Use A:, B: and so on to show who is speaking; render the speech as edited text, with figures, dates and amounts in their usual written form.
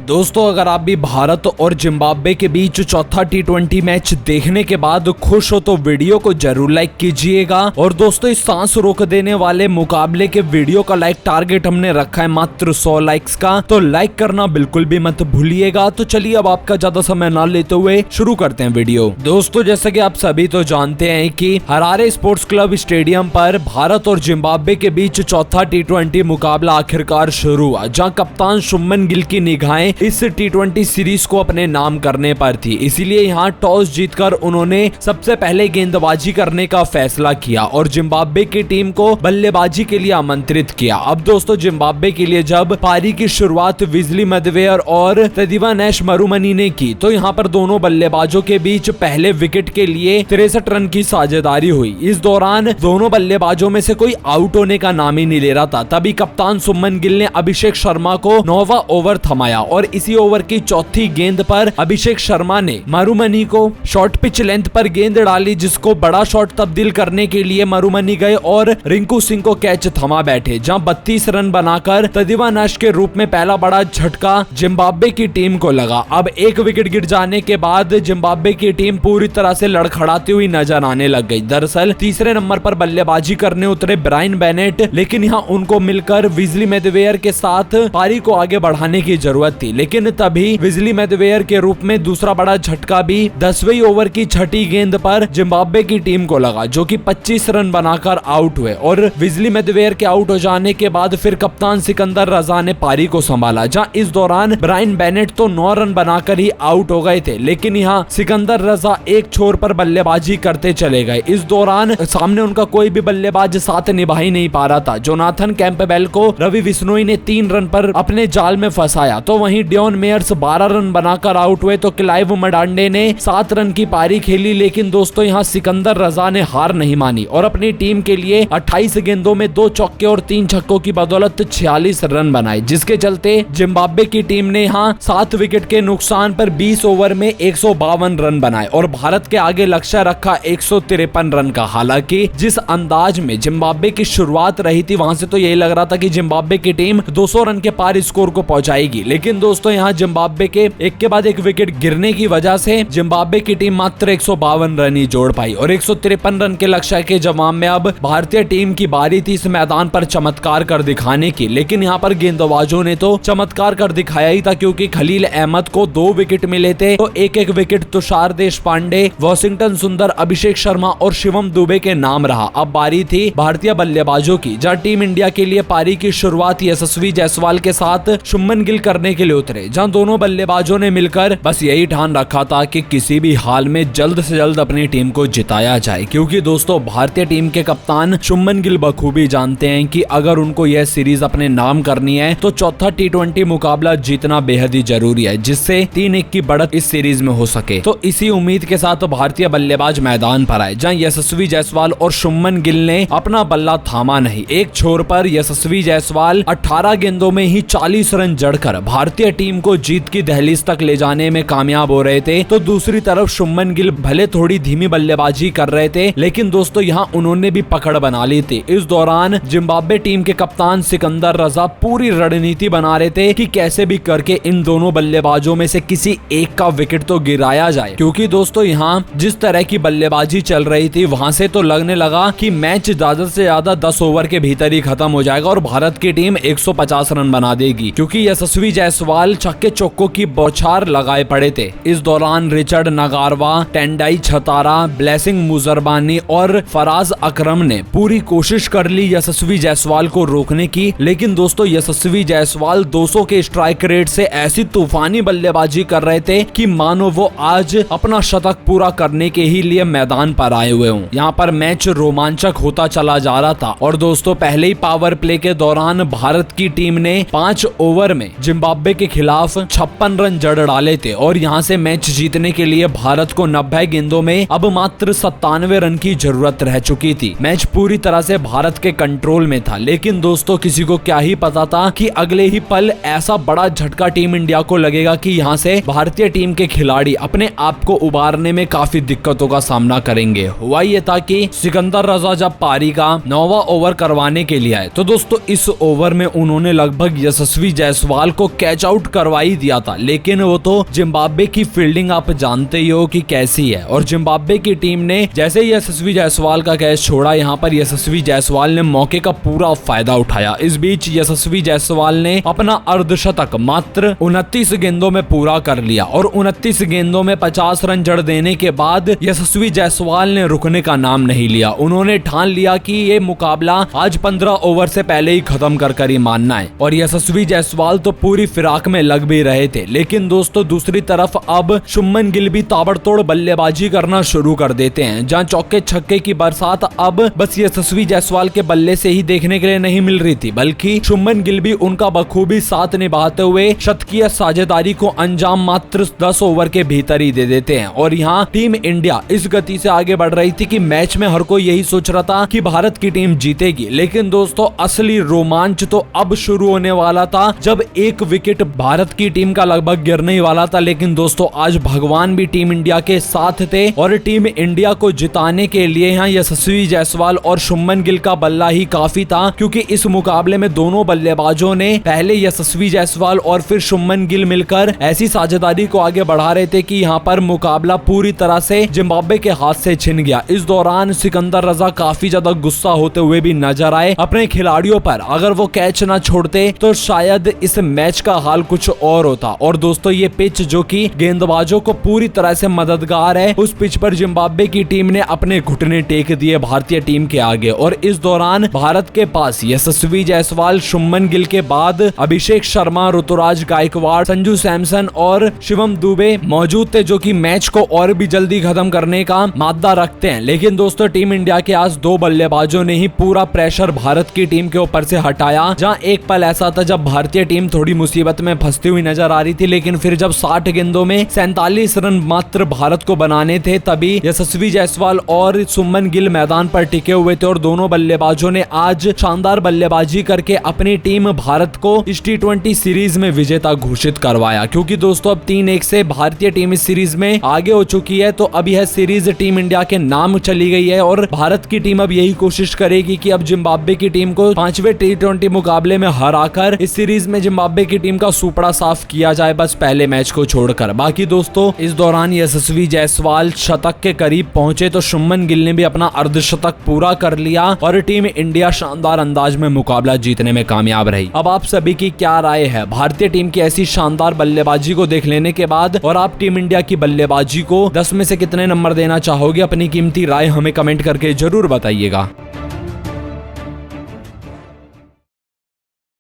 A: दोस्तों अगर आप भी भारत और जिम्बाब्वे के बीच चौथा टी20 मैच देखने के बाद खुश हो तो वीडियो को जरूर लाइक कीजिएगा। और दोस्तों इस सांस रोक देने वाले मुकाबले के वीडियो का लाइक टारगेट हमने रखा है मात्र 100 लाइक्स का, तो लाइक करना बिल्कुल भी मत भूलिएगा। तो चलिए अब आपका ज्यादा समय ना लेते हुए शुरू करते हैं वीडियो। दोस्तों जैसा कि आप सभी तो जानते हैं कि हरारे स्पोर्ट्स क्लब स्टेडियम पर भारत और जिम्बाब्वे के बीच चौथा टी20 मुकाबला आखिरकार शुरू हुआ, जहां कप्तान शुभमन गिल की निगाहें इस टी20 सीरीज को अपने नाम करने पर थी। इसीलिए यहां टॉस जीतकर उन्होंने सबसे पहले गेंदबाजी करने का फैसला किया और जिम्बाब्वे की टीम को बल्लेबाजी के लिए आमंत्रित किया। अब दोस्तों जिम्बाब्वे के लिए जब पारी की शुरुआत विजली मदवेयर और तदिवानेश मरुमनी ने की, तो यहां पर दोनों बल्लेबाजों के बीच पहले विकेट के लिए 63 रन की साझेदारी हुई। इस दौरान दोनों बल्लेबाजों में से कोई आउट होने का नाम ही नहीं ले रहा था। तभी कप्तान शुभमन गिल ने अभिषेक शर्मा को 9वां ओवर थमाया और इसी ओवर की चौथी गेंद पर अभिषेक शर्मा ने मरुमनी को शॉर्ट पिच लेंथ पर गेंद डाली, जिसको बड़ा शॉट तब्दील करने के लिए मरुमनी गए और रिंकू सिंह को कैच थमा बैठे, जहां 32 रन बनाकर तदिवानेश के रूप में पहला बड़ा झटका जिम्बाब्वे की टीम को लगा। अब एक विकेट गिर जाने के बाद जिम्बाब्वे की टीम पूरी तरह से लड़खड़ाती हुई नजर आने लग गई। दरअसल तीसरे नंबर पर बल्लेबाजी करने उतरे ब्रायन बेनेट, लेकिन यहां उनको मिलकर विजली मदवेयर के साथ पारी को आगे बढ़ाने की जरूरत थी। लेकिन तभी विजली मदवेयर के रूप में दूसरा बड़ा झटका भी 10वें ओवर की छठी गेंद पर जिम्बाब्वे की टीम को लगा, जो कि 25 रन बनाकर आउट हुए। और विजली मदवेयर के आउट हो जाने के बाद फिर कप्तान सिकंदर रजा ने पारी को संभाला, जहां इस दौरान ब्रायन बेनेट तो 9 रन बनाकर ही आउट हो गए थे, लेकिन यहां सिकंदर रजा एक छोर पर बल्लेबाजी करते चले गए। इस दौरान सामने उनका कोई भी बल्लेबाज साथ निभा ही नहीं पा रहा था। जोनाथन कैंपबेल को रवि बिश्नोई ने 3 रन पर अपने जाल में फंसाया, तो वहीं डियोन मेयर्स 12 रन बनाकर आउट हुए। तो क्लाइव मडांडे ने 7 रन की पारी खेली, लेकिन दोस्तों यहां सिकंदर रजा ने हार नहीं मानी और अपनी टीम के लिए 28 गेंदों में 2 चौके और 3 छक्कों की बदौलत 46 रन बनाए, जिसके चलते जिम्बाब्वे की टीम ने यहां 7 विकेट के नुकसान पर 20 ओवर में 152 रन बनाए और भारत के आगे लक्ष्य रखा 153 रन का। हालांकि जिस अंदाज में जिम्बाब्वे की शुरुआत रही थी, वहां से तो यही लग रहा था कि जिम्बाब्वे की टीम 200 रन के पार स्कोर को पहुंचाएगी, लेकिन दोस्तों यहां जिम्बाब्वे के एक के बाद एक विकेट गिरने की वजह से जिम्बाब्वे की टीम मात्र 152 रन ही जोड़ पाई और 153 रन के लक्ष्य के जवाब में अब भारतीय टीम की बारी थी इस मैदान पर चमत्कार कर दिखाने की। लेकिन यहां पर गेंदबाजों ने तो चमत्कार कर दिखाया ही था, क्योंकि खलील अहमद को 2 विकेट मिले थे, तो एक विकेट तुषार देशपांडे, वॉशिंगटन सुंदर, अभिषेक शर्मा और शिवम दुबे के नाम रहा। अब बारी थी भारतीय बल्लेबाजों की, जहां टीम इंडिया के लिए पारी की शुरुआत यशस्वी जायसवाल के साथ शुभमन गिल करने के लिए उतरे, जहां दोनों बल्लेबाजों ने मिलकर बस यही ठान रखा था कि किसी भी हाल में जल्द से जल्द अपनी टीम को जिताया जाए, क्योंकि दोस्तों भारतीय टीम के कप्तान शुभमन गिल बखूबी जानते हैं कि अगर उनको यह सीरीज अपने नाम करनी है तो चौथा टी20 मुकाबला जीतना बेहद ही जरूरी है, जिससे 3-1 की बढ़त इस सीरीज में हो सके। तो इसी उम्मीद के साथ भारतीय बल्लेबाज मैदान पर आए, जहां यशस्वी जायसवाल और शुभमन गिल ने अपना बल्ला थामा नहीं। एक छोर पर यशस्वी जायसवाल 18 गेंदों में ही 40 रन जड़कर भारतीय टीम को जीत की दहलीज तक ले जाने में कामयाब हो रहे थे, तो दूसरी तरफ शुभमन गिल भले थोड़ी धीमी बल्लेबाजी कर रहे थे, लेकिन दोस्तों यहां उन्होंने भी पकड़ बना ली थी। इस दौरान जिम्बाब्वे टीम के कप्तान सिकंदर रजा पूरी रणनीति बना रहे थे कि कैसे भी करके इन दोनों बल्लेबाजों में से किसी एक का विकेट तो गिराया जाए, क्योंकि दोस्तों यहां जिस तरह की बल्लेबाजी चल रही थी, वहां से तो लगने लगा कि मैच ज्यादा से ज्यादा 10 ओवर के भीतर ही खत्म हो जाएगा और भारत की टीम 150 रन बना देगी, क्योंकि यशस्वी जायसवाल छक्के चौकों की बौछार लगाए पड़े थे। इस दौरान Richard Ngarava, Tendai Chatara, Blessing Muzarabani और फराज अकरम ने पूरी कोशिश कर ली यशस्वी जायसवाल को रोकने की, लेकिन दोस्तों यशस्वी जायसवाल 200 के स्ट्राइक रेट से ऐसी तूफानी बल्लेबाजी कर रहे थे कि मानो वो आज अपना शतक पूरा करने के ही लिए मैदान पर आए हुए हों। यहाँ पर मैच रोमांचक होता चला जा रहा था और दोस्तों पहले ही पावर प्ले के दौरान भारत की टीम ने 5 ओवर में जिम्बाब्वे के खिलाफ 56 रन जड़ डाले थे और यहाँ से मैच जीतने के लिए भारत को 90 गेंदों में अब मात्र 97 रन की जरूरत रह चुकी थी। मैच पूरी तरह से भारत के कंट्रोल में था, लेकिन दोस्तों किसी को क्या ही पता था कि अगले ही पल ऐसा बड़ा झटका टीम इंडिया को लगेगा कि यहाँ से भारतीय टीम के खिलाड़ी अपने आप को उबारने में काफी दिक्कतों का सामना करेंगे। हुआ ये था कि सिकंदर रजा जब पारी का 9वां ओवर करवाने के लिए आए, तो दोस्तों इस ओवर में उन्होंने लगभग यशस्वी जायसवाल को कैच आउट आउट करवा ही दिया था। लेकिन वो तो जिम्बाब्वे की फील्डिंग आप जानते ही हो कि कैसी है, और जिम्बाब्वे की टीम ने जैसे ही यशस्वी जायसवाल का कैच छोड़ा, यहाँ पर यशस्वी जायसवाल ने मौके का पूरा फायदा उठाया। इस बीच यशस्वी जायसवाल ने अपना अर्धशतक मात्र 29 गेंदों में पूरा कर लिया, और 29 गेंदों में 50 रन जड़ देने के बाद यशस्वी जायसवाल ने रुकने का नाम नहीं लिया। उन्होंने ठान लिया कि ये मुकाबला आज 15 ओवर से पहले ही खत्म कर ही मानना है, और यशस्वी जायसवाल तो पूरी फिराक में लग भी रहे थे। लेकिन दोस्तों दूसरी तरफ अब शुभमन गिल भी ताबड़तोड़ बल्लेबाजी करना शुरू कर देते हैं, जहां चौके छक्के की बरसात अब बस यशस्वी जायसवाल के बल्ले से ही देखने के लिए नहीं मिल रही थी, बल्कि शुभमन गिल भी उनका बखूबी साथ निभाते हुए शतकीय साझेदारी को अंजाम मात्र 10 ओवर के भीतर ही दे देते हैं। और यहाँ टीम इंडिया इस गति से आगे बढ़ रही थी कि मैच में हर कोई यही सोच रहा था कि भारत की टीम जीतेगी। लेकिन दोस्तों असली रोमांच तो अब शुरू होने वाला था, जब एक विकेट भारत की टीम का लगभग गिरने ही वाला था। लेकिन दोस्तों आज भगवान भी टीम इंडिया के साथ थे, और टीम इंडिया को जिताने के लिए यहाँ यशस्वी जायसवाल और शुभमन गिल का बल्ला ही काफी था, क्योंकि इस मुकाबले में दोनों बल्लेबाजों ने पहले यशस्वी जायसवाल और फिर शुभमन गिल मिलकर ऐसी साझेदारी को आगे बढ़ा रहे थे कि यहाँ पर मुकाबला पूरी तरह से जिम्बाब्वे के हाथ से छिन गया। इस दौरान सिकंदर रजा काफी ज्यादा गुस्सा होते हुए भी नजर आए अपने खिलाड़ियों पर। अगर वो कैच ना छोड़ते तो शायद इस मैच का हाल कुछ और होता। और दोस्तों ये पिच जो कि गेंदबाजों को पूरी तरह से मददगार है, उस पिच पर जिम्बाब्वे की टीम ने अपने घुटने टेक दिए भारतीय टीम के आगे। और इस दौरान भारत के पास यशस्वी जायसवाल, शुभमन गिल के बाद अभिषेक शर्मा, ऋतुराज गायकवाड़, संजू सैमसन और शिवम दुबे मौजूद थे, जो कि मैच को और भी जल्दी खत्म करने का मादा रखते हैं। लेकिन दोस्तों टीम इंडिया के आज दो बल्लेबाजों ने ही पूरा प्रेशर भारत की टीम के ऊपर से हटाया, जहां एक पल ऐसा था जब भारतीय टीम थोड़ी मुसीबत में फंसती हुई नजर आ रही थी। लेकिन फिर जब 60 गेंदों में 47 रन मात्र भारत को बनाने थे, तभी यशस्वी जायसवाल और शुभमन गिल मैदान पर टिके हुए थे, और दोनों बल्लेबाजों ने आज शानदार बल्लेबाजी करके अपनी टीम भारत को इस T20 सीरीज में विजेता घोषित करवाया। क्योंकि दोस्तों अब 3-1 से भारतीय टीम इस सीरीज में आगे हो चुकी है, तो अब यह सीरीज टीम इंडिया के नाम चली गई है, और भारत की टीम अब यही कोशिश करेगी कि अब जिम्बाब्वे की टीम को 5वें T20 मुकाबले में हराकर इस सीरीज में जिम्बाब्वे की टीम का सुपड़ा साफ किया जाए, बस पहले मैच को छोड़कर। बाकी दोस्तों इस दौरान यशस्वी जायसवाल शतक के करीब पहुंचे, तो शुभमन गिल ने भी अपना अर्धशतक पूरा कर लिया, और टीम इंडिया शानदार अंदाज में मुकाबला जीतने में कामयाब रही। अब आप सभी की क्या राय है भारतीय टीम की ऐसी शानदार बल्लेबाजी को देख लेने के बाद, और आप टीम इंडिया की बल्लेबाजी को 10 में से कितने नंबर देना चाहोगे? अपनी कीमती राय हमें कमेंट करके जरूर बताइएगा।